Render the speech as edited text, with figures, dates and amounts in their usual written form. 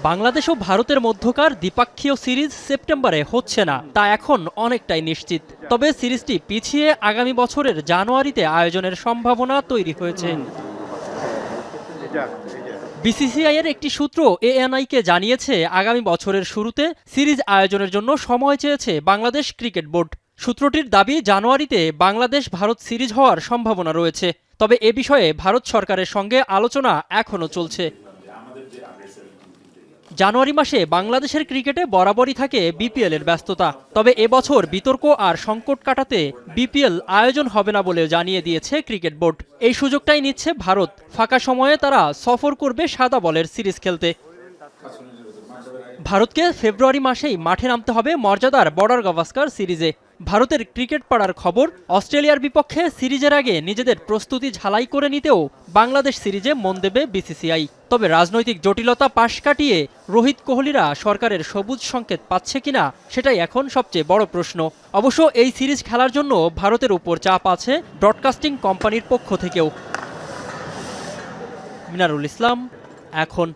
বাংলাদেশ ও ভারতের মধ্যকার দ্বিপাক্ষীয় সিরিজ সেপ্টেম্বরে হচ্ছে না, তা এখন অনেকটাই নিশ্চিত। তবে সিরিজটি পিছিয়ে আগামী বছরের জানুয়ারিতে আয়োজনের সম্ভাবনা তৈরি হয়েছে। বিসিসিআই এর একটি সূত্র এএনআইকে জানিয়েছে, আগামী বছরের শুরুতে সিরিজ আয়োজনের জন্য সময় চেয়েছে বাংলাদেশ ক্রিকেট বোর্ড। সূত্রটির দাবি, জানুয়ারিতে বাংলাদেশ ভারত সিরিজ হওয়ার সম্ভাবনা রয়েছে। তবে এ বিষয়ে ভারত সরকারের সঙ্গে আলোচনা এখনও চলছে। জানুয়ারি মাসে বাংলাদেশের ক্রিকেটে বরাবরই থাকে বিপিএল এর ব্যস্ততা। তবে এবছর বিতর্ক আর সংকট কাটাতে বিপিএল আয়োজন হবে না বলে জানিয়ে দিয়েছে ক্রিকেট বোর্ড। এই সুযোগটাই নিচ্ছে ভারত। ফাঁকা সময়ে তারা সফর করবে সাদা বলের সিরিজ খেলতে। ভারতকে ফেব্রুয়ারি মাসেই মাঠে নামতে হবে মর্যাদার বর্ডার গাভাস্কার সিরিজে। ভারতের ক্রিকেট পাড়ার খবর, অস্ট্রেলিয়ার বিপক্ষে সিরিজের আগে নিজেদের প্রস্তুতি ঝালাই করে নিতেও বাংলাদেশ সিরিজে মন দেবে বিসিসিআই। তবে রাজনৈতিক জটিলতা পাশ কাটিয়ে রোহিত কোহলিরা সরকারের সবুজ সংকেত পাচ্ছে কিনা, সেটাই এখন সবচেয়ে বড় প্রশ্ন। অবশ্য এই সিরিজ খেলার জন্য ভারতের উপর চাপ আছে ব্রডকাস্টিং কোম্পানির পক্ষ থেকেও। মিনারুল ইসলাম, এখন।